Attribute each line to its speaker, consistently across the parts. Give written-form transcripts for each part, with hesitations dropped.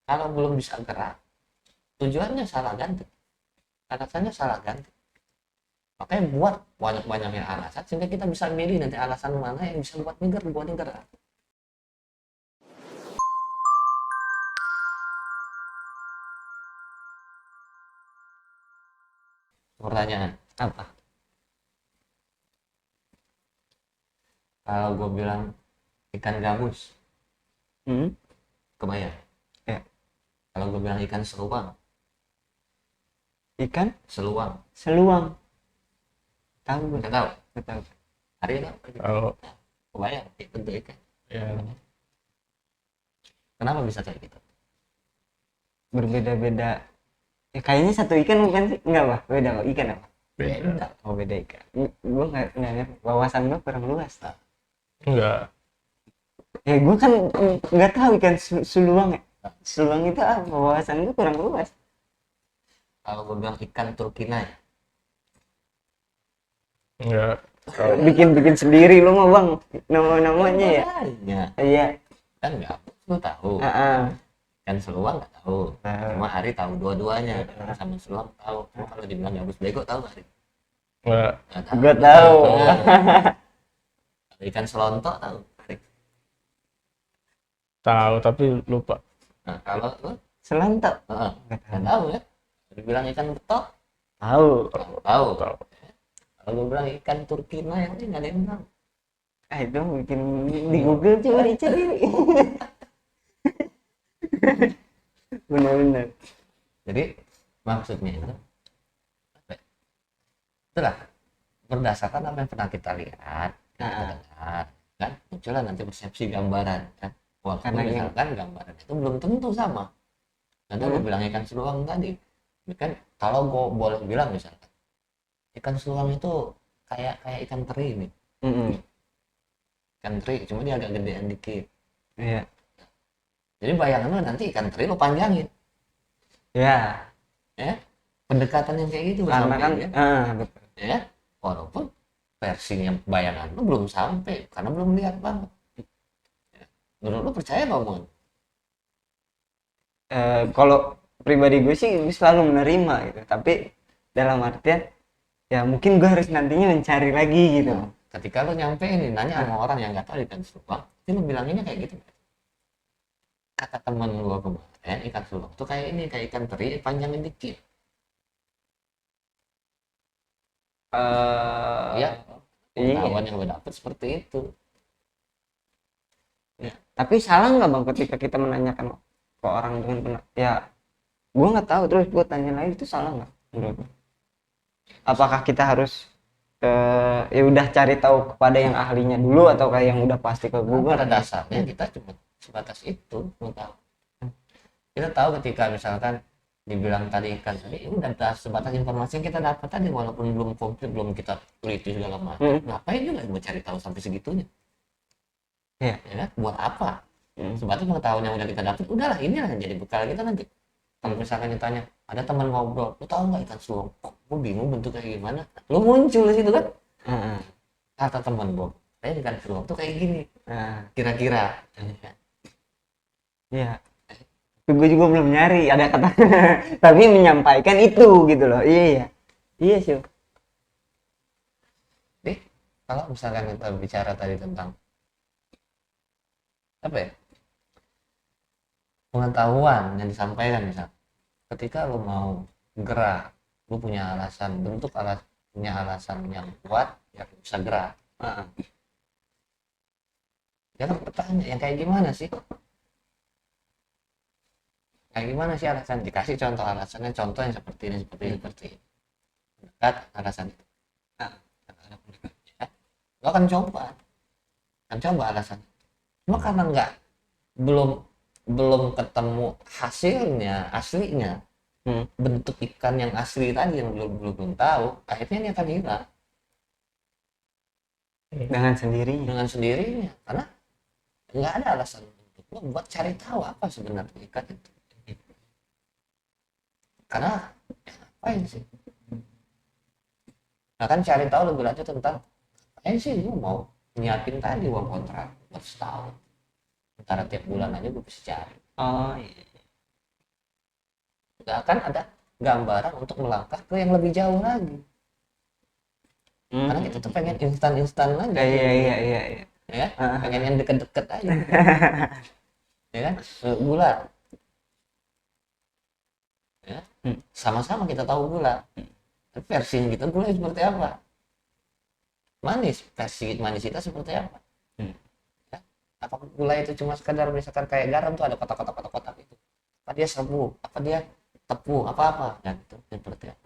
Speaker 1: Kalau belum bisa gerak, tujuannya salah ganti, alasannya salah ganti. Makanya buat banyak-banyaknya alasan sehingga kita bisa milih nanti alasan mana yang bisa buat gerak. Pertanyaan apa? Kalau gue bilang ikan gabus,
Speaker 2: Hmm?
Speaker 1: kebayang.
Speaker 2: Ya.
Speaker 1: Kalau gue bilang ikan seluang,
Speaker 2: Ikan
Speaker 1: seluang,
Speaker 2: seluang. Tahu gue.
Speaker 1: nggak tahu.
Speaker 2: Nggak tahu.
Speaker 1: Hari itu
Speaker 2: Kalau
Speaker 1: kebayang itu bentuk ikan.
Speaker 2: ya
Speaker 1: Kenapa bisa kayak gitu?
Speaker 2: berbeda-beda. Ya, kayaknya satu ikan bukan sih? Enggak, Pak. Beda, Pak. Ikan apa?
Speaker 1: Beda.
Speaker 2: Oh, beda ikan. Gue nggak ngerti. Wawasan gue kurang luas.
Speaker 1: Nah,
Speaker 3: Enggak.
Speaker 2: Ya, gue kan nggak tahu ikan seluang ya. Seluang itu apa? Wawasan gue kurang luas.
Speaker 1: kalau gue bilang ikan turkina ya,
Speaker 3: Enggak.
Speaker 2: Bikin sendiri lu mah, Bang. Nama-namanya ya.
Speaker 1: makanya
Speaker 2: Iya.
Speaker 1: kan nggak, lu tahu.
Speaker 2: Heeh.
Speaker 1: Kan seluang nggak tahu.
Speaker 2: Tahu.
Speaker 1: Cuma Ari tahu dua-duanya. Sama seluang tahu. Cuma kalau dibilang gabus bego tahu nggak Ari?
Speaker 3: Enggak.
Speaker 1: Nggak tahu.
Speaker 2: Gue tahu.
Speaker 1: Nah, kalau ikan selontok tahu Ari.
Speaker 3: Tahu tapi lupa.
Speaker 1: Nah, kalau lu
Speaker 2: Selontok.
Speaker 1: nggak tahu ya. Dibilang ikan betok
Speaker 2: Tahu.
Speaker 1: tahu.
Speaker 3: Tahu.
Speaker 1: Kalau gue bilang ikan turkina yang ini nggak ada yang tahu.
Speaker 2: Itu bikin di Google coba dicari. Benar-benar.
Speaker 1: Jadi maksudnya itu apa ya? Itulah berdasarkan apa yang pernah kita lihat, kita dengar, kan muncullah nanti persepsi gambaran kan. Walaupun
Speaker 2: Karena
Speaker 1: misalkan gambaran itu belum tentu sama. Nanti gue bilang ikan seluang tadi, ini kan kalau gue boleh bilang misalkan ikan seluang itu kayak kayak ikan teri nih, ikan teri cuma dia agak gedean dikit.
Speaker 2: Iya.
Speaker 1: Jadi bayangan lo nanti ikan teri lo panjangin,
Speaker 2: Ya.
Speaker 1: ya pendekatan yang kayak gitu
Speaker 2: Karena
Speaker 1: sampai
Speaker 2: kan
Speaker 1: ya,
Speaker 2: betul.
Speaker 1: ya walaupun versinya bayangan lo belum sampai karena belum lihat banget. Ya. Menurut lo percaya nggak Mon?
Speaker 2: Kalau pribadi gue sih gue selalu menerima gitu, tapi dalam artian ya mungkin gue harus nantinya mencari lagi gitu.
Speaker 1: Nah, ketika lo nyampe ini nanya sama orang yang nggak tahu ikan seluang, itu lo bilanginnya kayak gitu. Kata temen gua kemarin ikan seluang tuh kayak ini, kayak ikan teri panjangin dikit. Ya,
Speaker 2: Iya.
Speaker 1: pengetahuan yang gue dapet seperti itu.
Speaker 2: Tapi salah nggak, Bang, ketika kita menanyakan ke orang dengan benar? Ya, gue nggak tahu, terus gue tanya lagi, itu salah nggak menurut lo? Apakah kita harus ya udah cari tahu kepada yang ahlinya dulu, atau kayak yang udah pasti ke Google?
Speaker 1: Pada dasarnya kita cuma sebatas itu mau tahu. Kita tahu ketika misalkan dibilang tadi ikan tadi itu udah sebatas informasi yang kita dapat tadi, walaupun belum komplit, belum kita teliti segala macam. Ngapain juga mau cari tahu sampai segitunya?
Speaker 2: Iya.
Speaker 1: Ya kan? Buat apa? Sebatas pengetahuan yang udah kita dapat, udahlah inilah yang jadi bekal kita nanti. Kalau misalkan ditanya, ada teman ngobrol, lu tahu nggak ikan seluang? Kok gue bingung bentuknya kayak gimana? Lu muncul di situ kan? Kata teman gue, kayak ikan seluang tuh kayak gini. Kira-kira.
Speaker 2: Iya. Tapi gue juga belum nyari ada kata tapi menyampaikan itu gitu loh. Iya. Iya sih.
Speaker 1: Jadi kalau misalkan kita bicara tadi tentang apa ya, pengetahuan yang disampaikan, misal ketika lo mau gerak, lo punya alasan, punya alasan yang kuat ya bisa gerak. Jangan bertanya yang kayak gimana sih, kayak gimana sih alasan, dikasih contoh alasannya, contoh yang seperti ini seperti ini, dekat alasan itu. Ada pendekatnya, lo akan coba alasan. Cuma karena nggak, belum belum ketemu hasilnya aslinya, bentuk ikan yang asli tadi yang belum tahu, akhirnya ini akan hilang dengan sendirinya karena nggak ada alasan untuk lo buat cari tahu apa sebenarnya ikan itu. Karena ngapain sih? Nah kan cari tahu lebih lanjut tentang ngapain sih lu mau nyiapin tadi uang kontrak buat setahun, antara tiap bulan aja gue bisa cari.
Speaker 2: Oh iya.
Speaker 1: nggak akan ada gambaran untuk melangkah ke yang lebih jauh lagi. Karena kita tuh pengen instan aja.
Speaker 2: Iya.
Speaker 1: Ya, pengen yang deket-deket aja. Ya kan? Gula. Ya, sama-sama kita tahu gula. Tapi versi kita gula seperti apa? Manis, versi manis kita seperti apa? Ya, apakah gula itu cuma sekedar misalkan kayak garam tuh ada kotak-kotak itu? Apa dia serbu? Apa dia tepung? Apa-apa? Ya, itu seperti apa?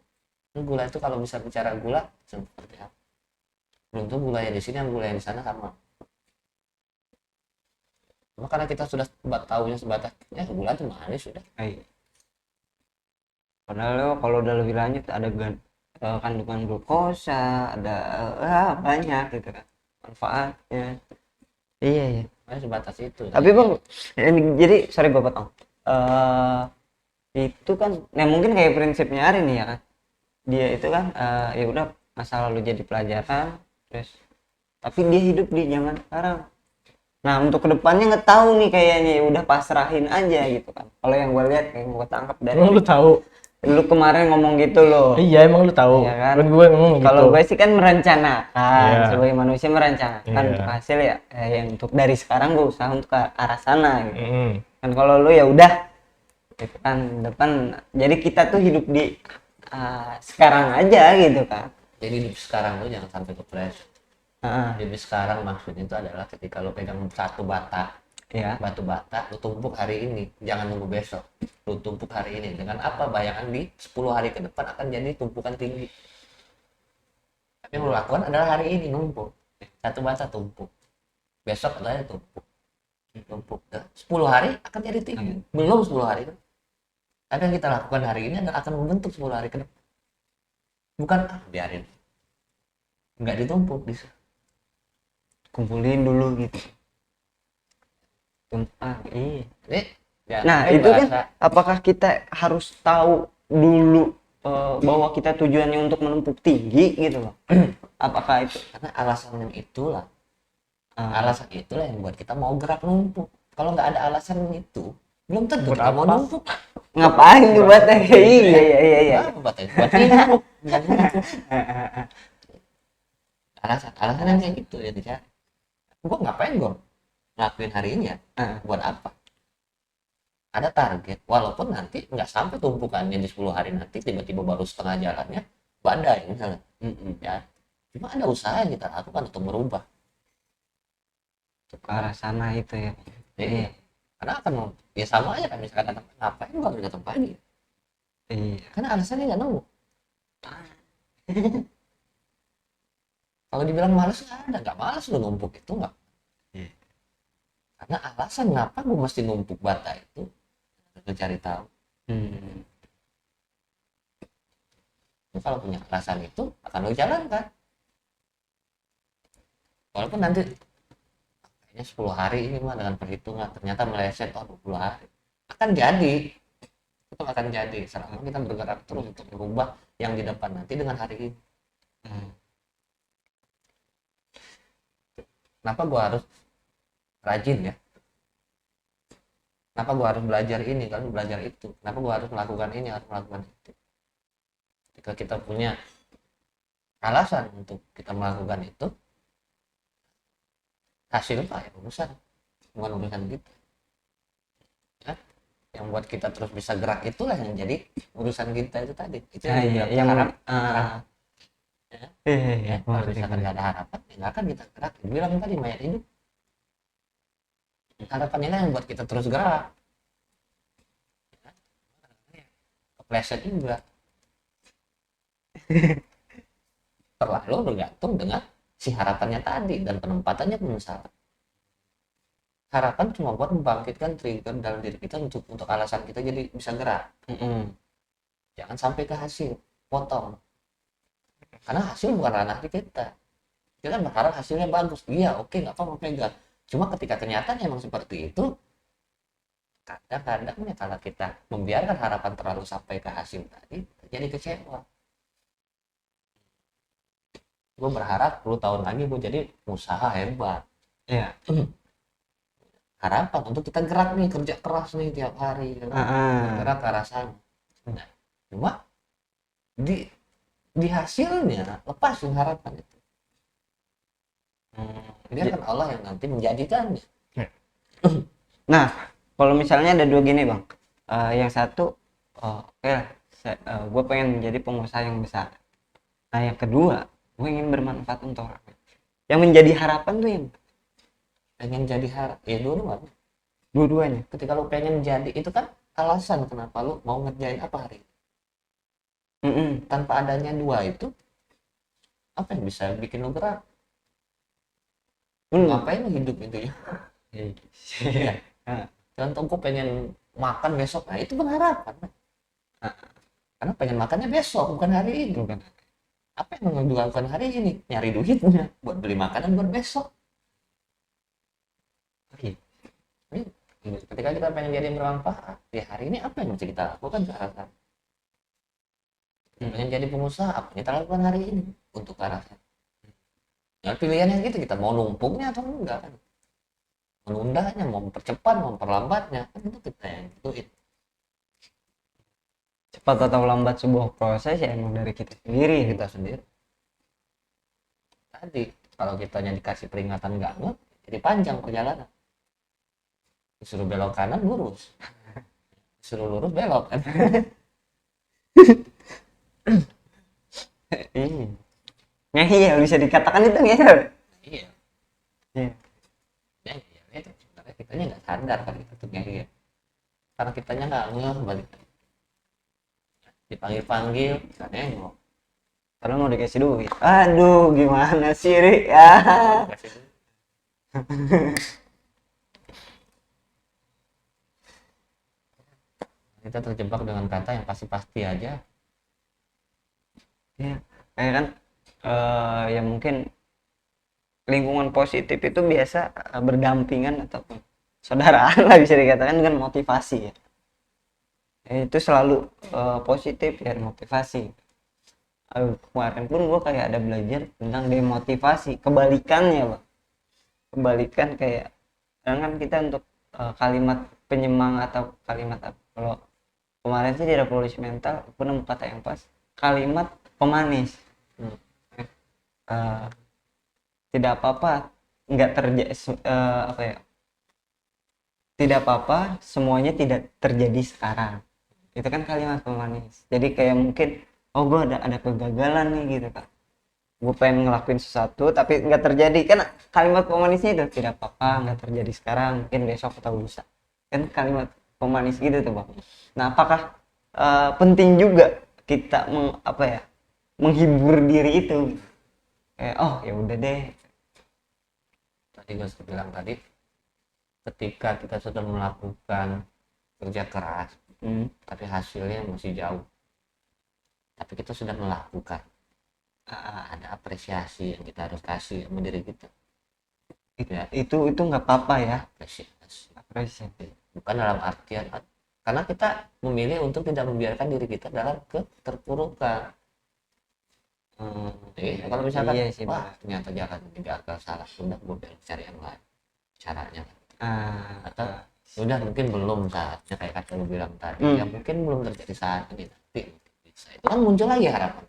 Speaker 1: Gula itu kalau bisa bicara gula seperti apa? Belum tuh gula yang di sini dan gula yang di sana sama. Cuma karena kita sudah tahunya sebatas ya gula itu manis sudah.
Speaker 2: Iya. Padahal lo kalau udah lebih lanjut ada kandungan glukosa, ada banyak gitu kan manfaatnya. Iya.
Speaker 1: Manis sebatas itu.
Speaker 2: Tapi bang, jadi sorry gue potong. Itu kan, nah mungkin kayak prinsipnya Ari nih ya kan. Dia itu kan ya udah masa lalu jadi pelajaran, terus tapi dia hidup di zaman sekarang. Nah untuk kedepannya nggak tahu nih kayaknya, ya udah pasrahin aja gitu kan. Kalau yang gue lihat, yang gue tangkap dari
Speaker 3: Emang lu tahu?
Speaker 2: lu kemarin ngomong gitu loh.
Speaker 3: Iya, emang lu tahu.
Speaker 2: Iya kan?
Speaker 3: Kan gue ngomong gitu.
Speaker 2: Kalau gue sih kan merencanakan,
Speaker 3: Iya.
Speaker 2: sebagai manusia merencanakan
Speaker 3: Iya.
Speaker 2: untuk hasil ya, yang untuk dari sekarang gue usaha untuk ke arah sana gitu. Kan kalau lu ya udah gitu kan depan, jadi kita tuh hidup di sekarang aja gitu kan.
Speaker 1: Jadi di sekarang lu jangan sampai ke flash. Jadi sekarang maksudnya itu adalah ketika lu pegang satu batu bata, lu tumpuk hari ini, jangan nunggu besok. Lu tumpuk hari ini dengan apa? Bayangan di 10 hari ke depan akan jadi tumpukan tinggi. Tapi yang lu lakukan adalah hari ini numpuk. Satu bata tumpuk. Besok adalah tumpuk. 10 hari akan jadi tinggi. Belum 10 hari. Tapi yang kita lakukan hari ini adalah akan membentuk 10 hari ke depan. Bukan biarin. Enggak ditumpuk bisa.
Speaker 2: Kumpulin dulu gitu. Iya.
Speaker 1: Nih, ya,
Speaker 2: Nah itu kan apakah kita harus tahu dulu bahwa kita tujuannya untuk menumpuk tinggi gitu loh? Apakah itu?
Speaker 1: karena alasan itulah yang buat kita mau gerak numpuk. Kalau nggak ada alasan itu, belum tentu
Speaker 3: Buat
Speaker 1: kita mau
Speaker 3: apa?
Speaker 1: numpuk.
Speaker 2: Ngapain buat iya.
Speaker 1: Apa buat numpuk? Nggak numpuk. Alasan yang kayak gitu ya dicari. Gua ngapain gua ngelakuin hari ini ya? Buat apa? Ada target, walaupun nanti nggak sampai tumpukannya di 10 hari, nanti tiba-tiba baru setengah jalannya badai misalnya. Ya, cuma ada usaha yang kita lakukan untuk merubah
Speaker 2: Ke arah sana itu ya.
Speaker 1: Iya. Karena akan ya sama aja kan, misalkan datang ngapain gua harus datang pagi,
Speaker 2: Iya.
Speaker 1: karena alasannya nggak nemu. Kalau dibilang malas nggak malas lu numpuk itu nggak. Karena alasan kenapa gue mesti numpuk bata itu lu cari tahu. Lu kalau punya alasan itu akan lu jalankan. Walaupun nanti kayaknya 10 hari ini mah dengan perhitungan ternyata meleset 20 hari. Akan jadi. Itu akan jadi selama kita bergerak terus untuk merubah yang di depan nanti dengan hari ini. Kenapa gue harus rajin ya? Kenapa gue harus belajar ini, kan belajar itu? Kenapa gue harus melakukan ini, harus melakukan itu? Jika kita punya alasan untuk kita melakukan itu, hasil apa ya urusan, bukan urusan kita. Ya? Yang buat kita terus bisa gerak itulah yang jadi urusan kita itu tadi. Itu yang harap. Kalau misalkan nggak ada harapan, ya nggak akan kita gerak. Bilang tadi mayat hidup. Harapannya yang buat kita terus gerak. Kepleset juga. Terlalu bergantung dengan si harapannya tadi dan penempatannya pun salah. Harapan cuma buat membangkitkan trigger dalam diri kita untuk alasan kita jadi bisa gerak. Jangan sampai ke hasil, potong. Karena hasil bukan ranah kita. Kita berharap hasilnya bagus. Iya, oke, nggak apa-apa pegang. Cuma ketika kenyataannya emang seperti itu, kadang-kadang ya kalau kita membiarkan harapan terlalu sampai ke hasil tadi, jadi kecewa. Gue berharap 10 tahun lagi gue jadi usaha hebat.
Speaker 2: Iya.
Speaker 1: Harapan untuk kita gerak nih, kerja keras nih tiap hari. Gerak ke arah sana. Nah, cuma di hasilnya lepasin harapan itu. Dia kan Allah yang nanti menjadikannya.
Speaker 2: Nah, kalau misalnya ada dua gini bang, yang satu, oke lah, gue pengen menjadi pengusaha yang besar. Nah, yang kedua, gue ingin bermanfaat untuk orang. Yang menjadi harapan tuh yang
Speaker 1: Pengen jadi ya dulu
Speaker 2: dua-duanya.
Speaker 1: ketika lu pengen jadi itu kan alasan kenapa lu mau ngerjain apa hari ini. Tanpa adanya dua itu, apa yang bisa bikin lu gerak? Ngapain lu hidup itu ya? Iya. Contoh gue pengen makan besok, nah itu pengharapan. Karena pengen makannya besok, bukan hari ini.
Speaker 2: Bukan.
Speaker 1: Apa yang mau dilakukan hari ini? Nyari duitnya buat beli makanan buat besok. Ketika kita pengen jadi bermanfaat, ya hari ini apa yang mesti kita lakukan sekarang? Pengen jadi pengusaha, apa yang kita lakukan hari ini untuk ke arah sana? Ya pilihannya gitu, kita mau numpuknya atau enggak kan? Menundanya, mau mempercepat, mau memperlambatnya, kan itu kita yang tentuin.
Speaker 2: Cepat atau lambat sebuah proses ya emang dari kita sendiri.
Speaker 1: Kita sendiri. Tadi kalau kitanya dikasih peringatan nggak nge, jadi panjang perjalanan. Disuruh belok kanan lurus, disuruh lurus belok kan.
Speaker 2: Iya, bisa dikatakan itu ya.
Speaker 1: Iya.
Speaker 2: Iya.
Speaker 1: Ya, itu sebenarnya kitanya nggak sadar kan itu tuh ya. Karena kitanya nggak ngeh balik. Dipanggil nggak nengok.
Speaker 2: Kalau mau dikasih duit, aduh gimana sih Ri? Ya.
Speaker 1: Kita terjebak dengan kata yang pasti-pasti aja.
Speaker 2: Ya, kayak kan ya mungkin lingkungan positif itu biasa berdampingan ataupun saudaraan lah bisa dikatakan dengan motivasi ya. Itu selalu positif ya, motivasi. Kemarin pun gue kayak ada belajar tentang demotivasi, kebalikannya Bang. Kebalikan kayak kan kita untuk kalimat penyemangat atau kalimat apa, kalau kemarin sih di revolusi mental aku nemu kata yang pas, kalimat pemanis. Tidak apa-apa nggak terjadi apa ya, tidak apa-apa semuanya tidak terjadi sekarang. Itu kan kalimat pemanis. Jadi kayak mungkin oh gue ada kegagalan nih gitu kan, gue pengen ngelakuin sesuatu tapi nggak terjadi, kan kalimat pemanisnya itu tidak apa-apa nggak terjadi sekarang, mungkin besok atau lusa, kan kalimat pemanis gitu tuh Bang. Nah apakah penting juga kita menghibur diri itu kayak oh ya udah deh,
Speaker 1: Tadi gue bilang tadi, ketika kita sudah melakukan kerja keras tapi hasilnya masih jauh, tapi kita sudah melakukan, ada apresiasi yang kita harus kasih sama diri kita ya.
Speaker 2: itu nggak apa-apa ya,
Speaker 1: apresiasi bukan dalam artian karena kita memilih untuk tidak membiarkan diri kita dalam keterpurukan. Kalau misalkan
Speaker 2: iya sih,
Speaker 1: wah ternyata jalan ini gagal, salah, sudah gue cari yang lain caranya, atau sudah mungkin belum saatnya kayak kata lu bilang tadi, ya mungkin belum terjadi saat ini, nanti bisa. Itu kan muncul lagi harapan,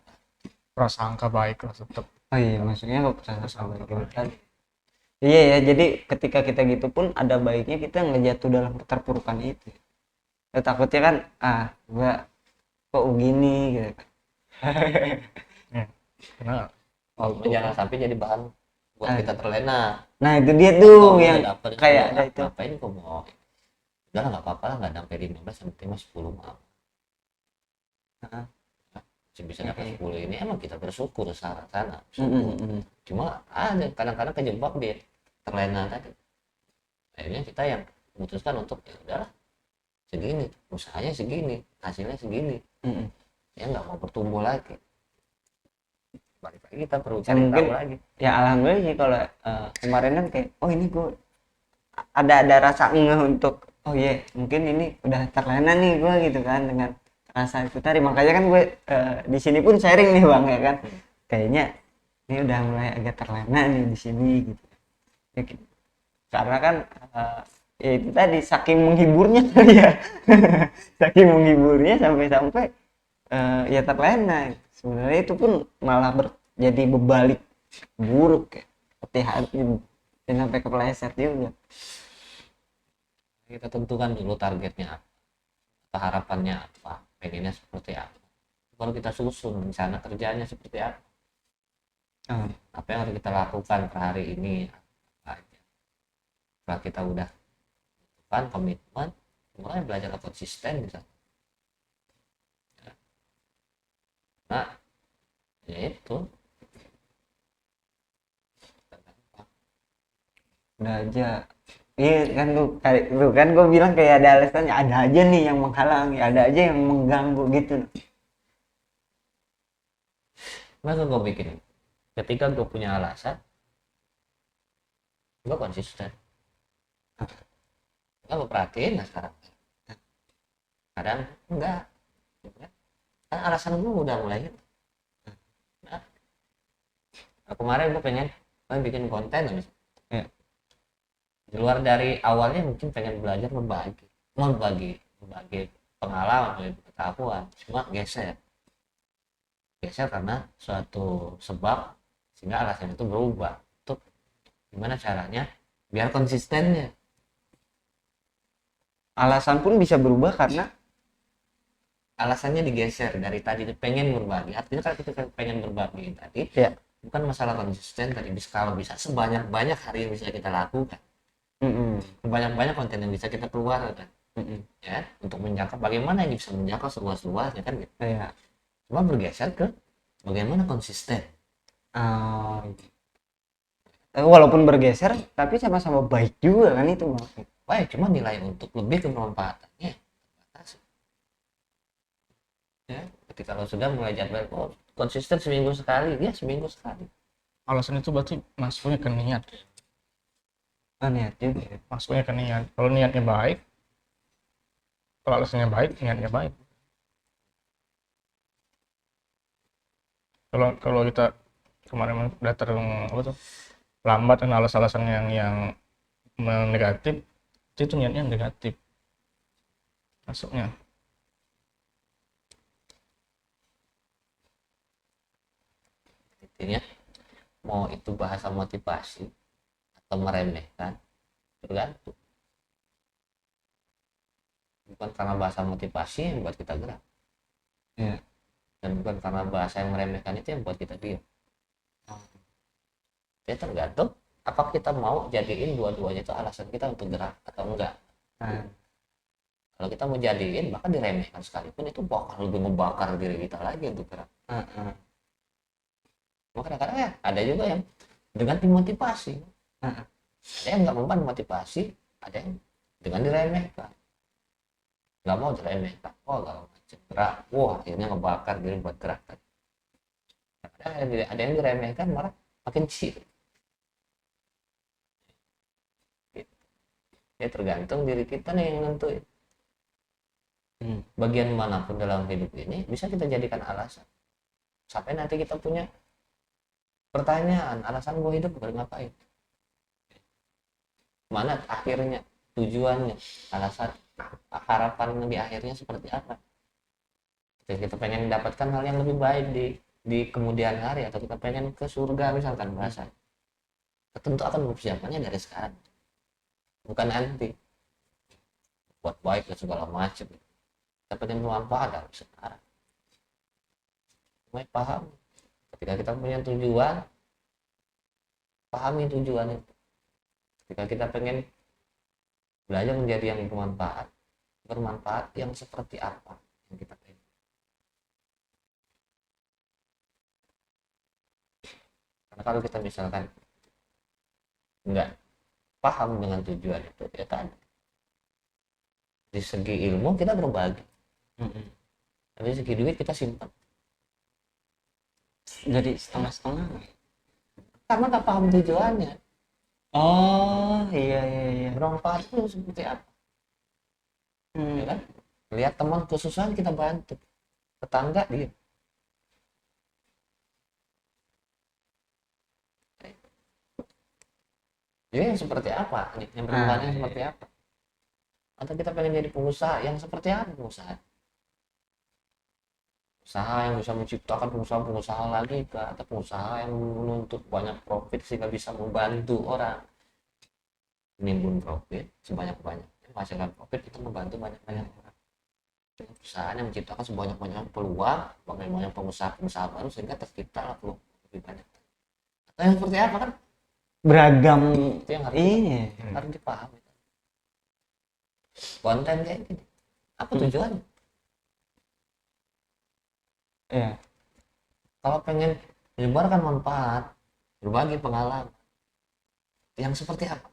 Speaker 3: prasangka baik lah tetap.
Speaker 2: oh iya maksudnya nggak sama gitu tadi. Iya ya, jadi ketika kita gitu pun ada baiknya kita nggak jatuh dalam keterpurukan itu ya, takutnya kan gua kok gini gitu kan.
Speaker 3: Karena
Speaker 1: jangan sampai jadi bahan buat kita terlena.
Speaker 2: Nah itu dia tuh yang
Speaker 1: dapet,
Speaker 2: kayak ada itu,
Speaker 1: ngapain kok mau, udah nggak apa-apa lah, nggak sampai 15 sampai 10 mau bisa dapat 10 ini, emang kita bersyukur sana syukur. Cuma ada kadang-kadang kejebak dia terlena tadi, akhirnya kita yang memutuskan untuk ya udahlah segini, usahanya segini, hasilnya segini, ya nggak mau bertumbuh lagi, balik lagi kita perlu cari tahu lagi.
Speaker 2: Ya alhamdulillah sih kalau kemarin kan kayak oh ini gue ada rasa ngeh untuk oh iya mungkin ini udah terlena nih gue gitu kan, dengan rasa itu tadi. Makanya kan gue di sini pun sharing nih Bang ya kan, kayaknya ini udah mulai agak terlena nih di sini gitu ya, karena kan Ya itu tadi saking menghiburnya kali ya. Saking menghiburnya sampai-sampai ya terlena. Sebenarnya itu pun malah jadi berbalik buruk ya. Hati-hati dan sampai kepleset juga.
Speaker 1: Kita tentukan dulu targetnya apa, atau harapannya apa, pengennya seperti apa. Kalau kita susun rencana kerjanya seperti apa, apa yang harus kita lakukan per hari ini, apa aja. Setelah kita udah tentukan komitmen, mulai belajar konsisten misalnya. Nah, ya itu.
Speaker 2: Udah aja. Iya kan lu kan gue bilang kayak ada alasannya, ada aja nih yang menghalangi, ada aja yang mengganggu gitu.
Speaker 1: Maka gue bikin, ketika gue punya alasan, gue konsisten. Gue perhatiin lah sekarang. Kadang enggak. Kan alasan gue udah mulai. Nah, kemarin gue pengen bikin konten misalnya.
Speaker 2: Ya.
Speaker 1: Di luar dari awalnya mungkin pengen belajar berbagi pengalaman, pengetahuan, cuma geser karena suatu sebab sehingga alasan itu berubah. Untuk gimana caranya biar konsistennya.
Speaker 2: Alasan pun bisa berubah karena
Speaker 1: Alasannya digeser dari tadi pengen berbagi, artinya kalau kita pengen berbagi tadi
Speaker 2: ya.
Speaker 1: bukan masalah konsisten tadi, kalau bisa sebanyak-banyak hari yang bisa kita lakukan, banyak-banyak konten yang bisa kita keluarkan, ya, untuk menjangkau bagaimana ini bisa menjangkau seluas-luasnya kan gitu.
Speaker 2: Ya.
Speaker 1: Cuma bergeser ke bagaimana konsisten.
Speaker 2: Walaupun bergeser tapi sama-sama baik juga kan itu maksudnya.
Speaker 1: Baik, cuma nilai untuk lebih kebermanfaatannya terbatas. Ya, ketika kalau sudah mulai jadwal konsisten seminggu sekali, ya seminggu sekali.
Speaker 3: Alasan itu berarti masuknya ke niat.
Speaker 2: Niat juga ya.
Speaker 3: Masuknya ke niat. Kalau niatnya baik, kalau alasannya baik, niatnya baik. Kalau kita kemarin datang apa tuh lambat dan alasan-alasan yang negatif, itu niatnya negatif masuknya.
Speaker 1: Intinya mau itu bahasa motivasi atau meremehkan tergantung. Bukan karena bahasa motivasi yang buat kita gerak,
Speaker 2: Ya.
Speaker 1: dan bukan karena bahasa yang meremehkan itu yang buat kita diam. Ya tergantung apa kita mau jadiin dua-duanya itu alasan kita untuk gerak atau enggak. Kalau kita mau jadiin bahkan diremehkan sekalipun, itu bakal lebih membakar diri kita lagi untuk gerak. Maka kadang-kadang ya ada juga yang dengan dimotivasi, ada yang nggak mempan motivasi, ada yang dengan diremehkan, nggak mau diremehkan, nggak mau gerak, akhirnya ngebakar diri buat gerak. Ada yang diremehkan malah makin chill. Ya tergantung diri kita nih yang nentuin. Bagian manapun dalam hidup ini bisa kita jadikan alasan. Sampai nanti kita punya pertanyaan, alasan gue hidup buat ngapain? Mana akhirnya, tujuannya, alasan, harapan di akhirnya seperti apa? Kita pengen mendapatkan hal yang lebih baik di kemudian hari, atau kita pengen ke surga misalkan bahasa. Tentu akan mempersiapkannya dari sekarang, bukan nanti. Buat baik dan segala macam. Kita pengen bermanfaat dari sekarang. Mulai paham. Ketika kita punya tujuan, pahami tujuan itu. Ketika kita pengen belajar menjadi yang bermanfaat yang seperti apa yang kita pengen. Karena kalau kita misalkan nggak paham dengan tujuan itu, ya tadi di segi ilmu kita berbagi, dari segi duit kita simpan.
Speaker 2: Jadi setengah-setengah
Speaker 1: Karena nggak paham tujuannya.
Speaker 2: Iya.
Speaker 1: Bermanfaat itu seperti apa? Ya kan? Lihat teman kesusahan kita bantu, tetangga dia. Jadi yang seperti apa? Yang bermanfaatnya seperti apa? Atau kita pengen jadi pengusaha yang seperti apa pengusaha? Usaha yang bisa menciptakan pengusaha-pengusaha lagi kah? Atau pengusaha yang menuntut banyak profit sehingga bisa membantu orang menimbun profit sebanyak-banyaknya, menghasilkan profit itu membantu banyak-banyak orang. Dengan perusahaan yang menciptakan sebanyak-banyak peluang bagi banyak pengusaha-pengusaha baru sehingga tercipta peluang lebih banyak. Atau yang seperti apa kan?
Speaker 2: Beragam.
Speaker 1: Itu yang
Speaker 2: Iya.
Speaker 1: harus dipahami. Konten kayak gini, apa tujuannya?
Speaker 2: Iya.
Speaker 1: Kalau pengen menyebarkan manfaat, berbagi pengalaman, yang seperti apa?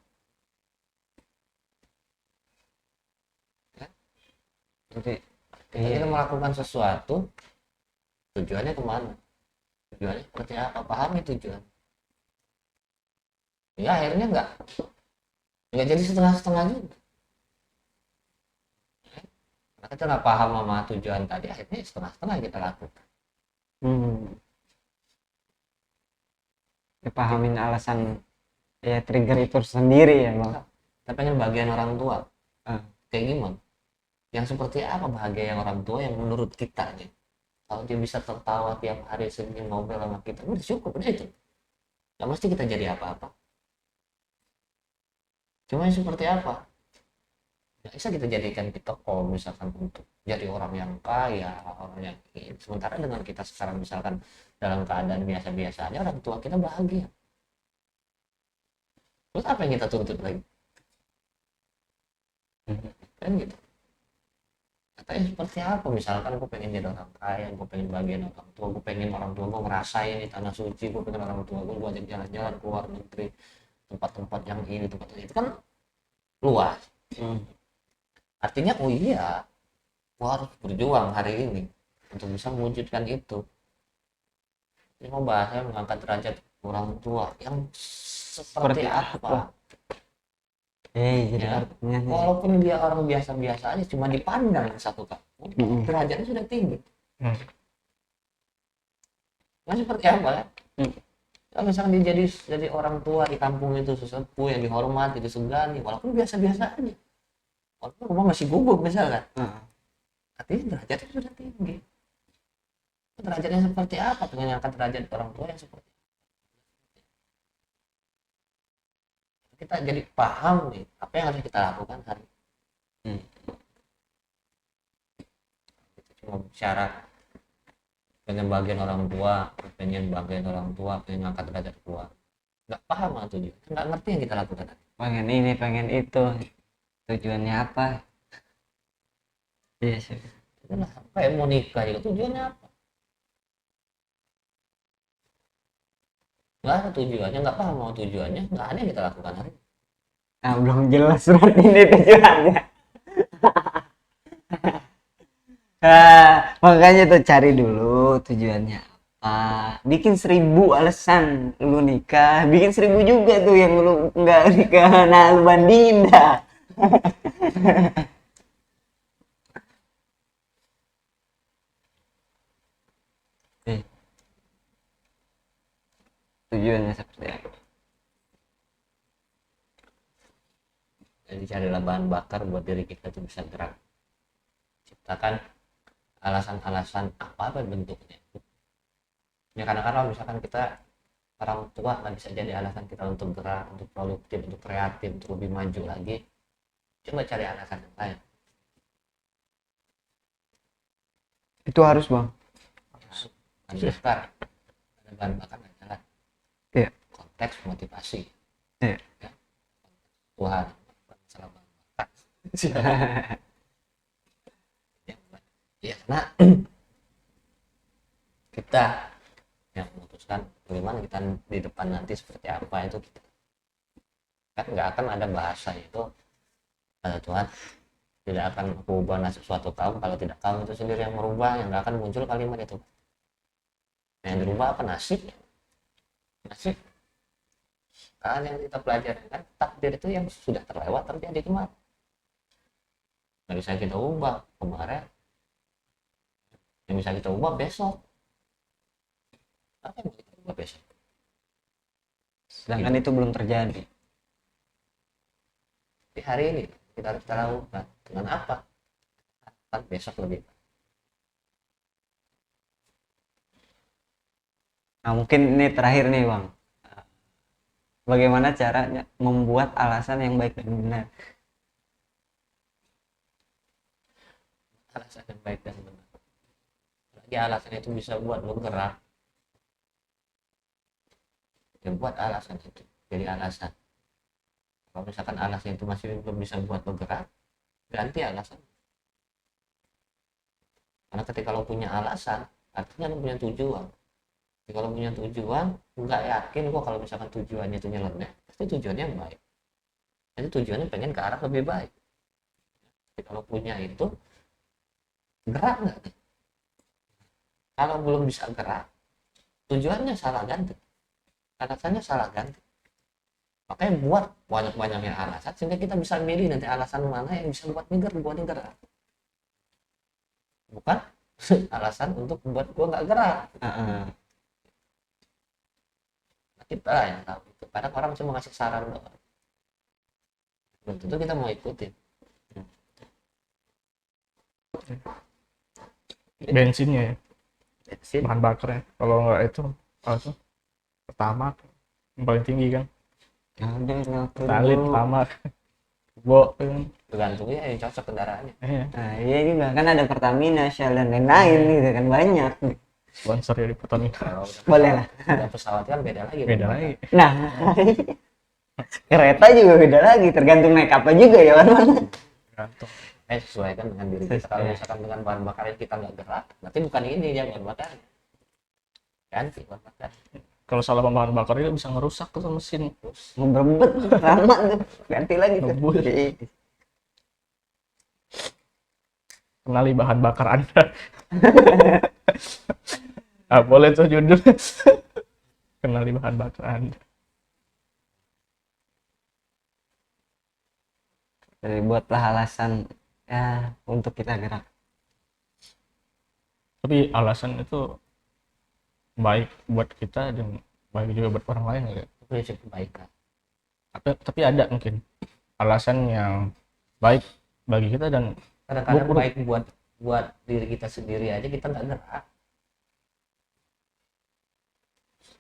Speaker 2: Jadi
Speaker 1: Kita melakukan sesuatu, tujuannya kemana? Tujuannya seperti apa? Pahami tujuan. Ya akhirnya nggak jadi setengah-setengah juga. Karena kita nggak paham sama tujuan tadi, akhirnya setengah-setengah kita lakukan.
Speaker 2: Pahamin alasan ya trigger itu sendiri ya bang.
Speaker 1: Kita pengen bagian orang tua, kayak gimana? Yang seperti apa bahagia yang orang tua yang menurut kita nih? Kalau dia bisa tertawa tiap hari senyum ngobrol sama kita, udah cukup, udah itu. Gak mesti kita jadi apa-apa. Cuma yang seperti apa? Gak bisa kita jadikan kita kalau misalkan untuk jadi orang yang kaya, orang yang ini. Sementara dengan kita sekarang misalkan dalam keadaan biasa-biasa aja, orang tua kita bahagia. Terus apa yang kita tuntut lagi? Kan gitu. Katanya seperti apa? Misalkan gue pengen jadi orang kaya, gue pengen bagian orang tua, gue pengen orang tua gue ngerasain di tanah suci, gue pengen orang tua gue ajak jalan-jalan ke luar negeri, tempat-tempat yang ini, tempat itu kan luas. Artinya oh iya, gue harus berjuang hari ini untuk bisa mewujudkan itu. Ini mau bahasnya mengangkat derajat orang tua yang seperti apa?
Speaker 2: Jadi
Speaker 1: Ya,
Speaker 2: artinya
Speaker 1: walaupun dia orang biasa-biasa aja, cuma dipandang satu kamu, derajatnya sudah tinggi. Nah seperti apa ya? Kalau misalnya dia jadi orang tua di kampung itu sesepuh yang dihormati, disegani, walaupun biasa-biasa aja. Walaupun rumah masih gubuk misalkan. Artinya derajatnya sudah tinggi. Derajatnya seperti apa? Pengen angkat derajat orang tua yang seperti kita jadi paham nih apa yang harus kita lakukan hari ini. Itu cuma bicara pengen bagian orang tua, pengen ngangkat derajat keluar, nggak paham lah tujuan, nggak ngerti yang kita lakukan.
Speaker 2: pengen ini pengen itu, tujuannya apa? Iya sih.
Speaker 1: Itulah kayak mau nikah juga tujuannya apa? Nggak ada tujuannya, nggak paham mau tujuannya, nggak ada yang kita lakukan hari ini.
Speaker 2: Nah, belum jelas berarti ini tujuannya. Makanya tuh cari dulu tujuannya apa. Bikin 1000 alasan lu nikah, bikin 1000 juga tuh yang lu nggak nikah. Nah, lu bandingin dah. Tujuannya seperti apa?
Speaker 1: Jadi carilah bahan bakar buat diri kita tuh bisa gerak, ciptakan alasan-alasan apa bentuknya. Ya kadang-kadang misalkan kita orang tua nggak bisa jadi alasan kita untuk gerak, untuk produktif, untuk kreatif, untuk lebih maju lagi. Coba cari alasan yang lain.
Speaker 2: Itu harus bang.
Speaker 1: Kan besar ada bahan bakar yang jalan.
Speaker 2: Iya.
Speaker 1: Konteks motivasi.
Speaker 2: Iya.
Speaker 1: Ya. Tuhan masalah bahan bakar. Ya karena kita yang memutuskan bagaimana kita di depan nanti seperti apa itu kita kan nggak akan ada bahasa itu kata Tuhan tidak akan berubah nasib suatu kaum kalau tidak kaum itu sendiri yang merubah, yang nggak akan muncul kalimat itu. Yang dirubah apa? Nasib kan yang kita pelajari kan takdir itu yang sudah terlewat terjadi kemarin nggak bisa kita ubah kemarin, yang bisa kita ubah besok. Apa yang bisa kita ubah besok?
Speaker 2: Sedangkan itu belum terjadi
Speaker 1: Di hari ini kita lakukan dengan apa? Kan besok lebih baik.
Speaker 2: Nah, mungkin ini terakhir nih Bang. Bagaimana caranya membuat alasan yang baik dan benar?
Speaker 1: Alasan yang baik dan benar. Lagi alasan itu bisa buat lo gerak. Ya buat alasan itu jadi alasan. Kalau misalkan alasan itu masih belum bisa buat lo gerak, ganti alasan. Karena ketika lo punya alasan, artinya lo punya tujuan. Jadi kalau punya tujuan, nggak yakin kok kalau misalkan tujuannya itu nyeleneh, pasti tujuannya yang baik. Jadi tujuannya pengen ke arah lebih baik. Jadi kalau punya itu, gerak nggak? Kalau belum bisa gerak, tujuannya salah ganti, alasannya salah ganti. Makanya buat banyak-banyaknya alasan sehingga kita bisa milih nanti alasan mana yang bisa buat gerak. Bukan alasan untuk membuat gua nggak gerak. Nah, kita yang tahu itu. Kadang orang cuma ngasih saran doang. Belum tentu kita mau ikutin.
Speaker 3: Bensinnya ya,
Speaker 1: Bensin,
Speaker 3: bahan bakarnya. Kalau nggak itu, apa? Pertama yang paling tinggi kan. Talit, pertama, bo, kan.
Speaker 1: tergantung ya yang cocok kendaraannya.
Speaker 2: Nah, iya juga kan ada Pertamina, Shell dan lain-lain gitu kan banyak.
Speaker 3: Sponsor dari Pertamina.
Speaker 1: Kalau udah
Speaker 2: Boleh lah.
Speaker 1: udah pesawat kan beda lagi.
Speaker 3: Beda lagi.
Speaker 2: Nah, kereta juga beda lagi, tergantung naik apa juga ya Bang.
Speaker 3: Gantung.
Speaker 1: Sesuaikan dengan diri kita. Kalau misalkan dengan bahan bakar yang kita nggak gerak, berarti bukan ini dia bahan bakar. Ganti bahan bakar.
Speaker 3: Kalau salah bahan bakar itu bisa ngerusak tuh mesin.
Speaker 2: Mau berebet lama tuh, ganti lagi tuh.
Speaker 3: Ngebul.
Speaker 2: Iya.
Speaker 3: Kenali bahan bakar Anda. Boleh tuh judul. Kenali bahan bakar Anda.
Speaker 2: Jadi buatlah alasan ya untuk kita gerak.
Speaker 3: Tapi alasan itu baik buat kita dan baik juga buat orang lain ya.
Speaker 1: Prinsip kebaikan.
Speaker 3: Tapi ada mungkin alasan yang baik bagi kita dan
Speaker 1: Kadang-kadang
Speaker 3: buruk.
Speaker 1: baik buat diri kita sendiri aja kita nggak gerak.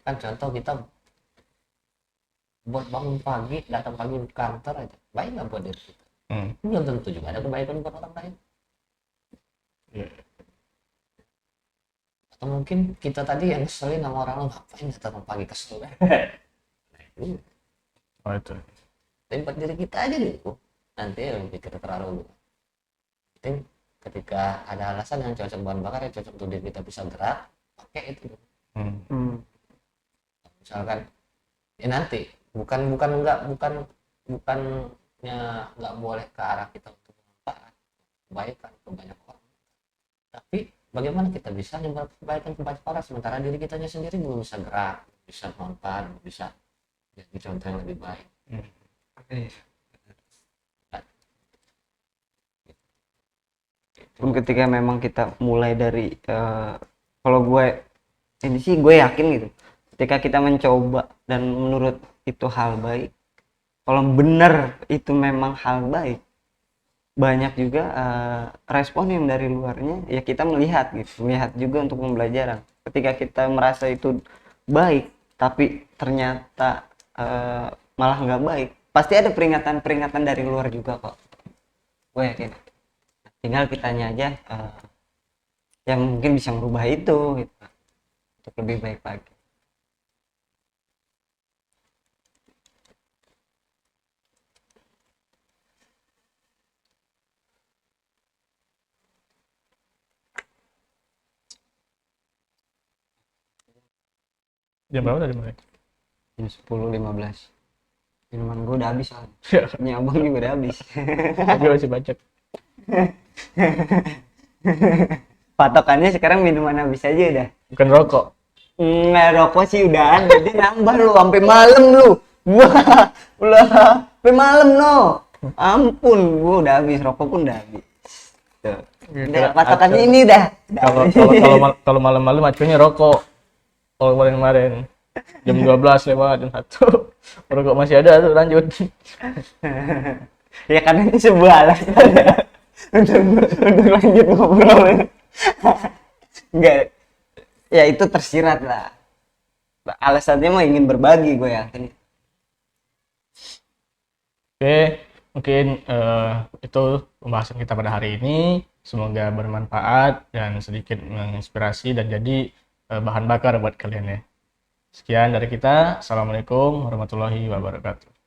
Speaker 1: Kan contoh kita buat bangun pagi, datang pagi ke kantor aja, baik nggak buat diri kita? Belum tentu juga ada kebaikan buat orang lain.
Speaker 3: Iya.
Speaker 1: Atau mungkin kita tadi yang ngeselin sama orang lain, ngapain datang pagi kesel. Nah, itu.
Speaker 3: Oh itu.
Speaker 1: Tapi buat diri kita aja dulu. Nanti lebih kita terlalu. Penting ketika ada alasan yang cocok bahan bakar yang cocok untuk diri kita bisa gerak, pakai itu. Misalkan ya nanti bukannya nggak boleh ke arah kita untuk bermanfaat kebaikan ke banyak orang, tapi bagaimana kita bisa nyebar kebaikan ke banyak orang sementara diri kitanya sendiri belum bisa gerak, bisa bermanfaat, bisa jadi contoh yang lebih baik.
Speaker 2: Pun ketika memang kita mulai dari kalau gue ini sih gue yakin gitu, ketika kita mencoba dan menurut itu hal baik, kalau benar itu memang hal baik, banyak juga respon yang dari luarnya ya kita melihat juga untuk pembelajaran. Ketika kita merasa itu baik tapi ternyata malah nggak baik, pasti ada peringatan dari luar juga kok, gue yakin. Tinggal kitanya aja yang mungkin bisa merubah itu gitu, untuk lebih baik lagi.
Speaker 3: Jam berapa tadi mulai?
Speaker 2: Jam 10.15. Minuman gue udah habis soalnya.
Speaker 3: Ya,
Speaker 2: Ini abang juga udah habis.
Speaker 3: gue masih baca.
Speaker 2: Patokannya sekarang minuman habis aja udah.
Speaker 3: Bukan rokok.
Speaker 2: Nggak, rokok sih udah ada, dia nambah lu sampai malam lu. Wah, ulah sampai malam no. Ampun, gua udah habis, rokok pun udah habis. Tuh. Udah, patokannya ini dah.
Speaker 3: Kalau malam-malam acunya rokok. Kalau kemarin jam 12 lewat jam 1 rokok masih ada tuh, lanjut.
Speaker 2: Ya karena itu sebuah alasan ya. untuk lanjut ngobrol. Enggak, ya itu tersirat lah. Alasannya mah ingin berbagi, gue yakin.
Speaker 3: Oke, mungkin itu pembahasan kita pada hari ini. Semoga bermanfaat dan sedikit menginspirasi dan jadi bahan bakar buat kalian ya. Sekian dari kita. Assalamualaikum warahmatullahi wabarakatuh.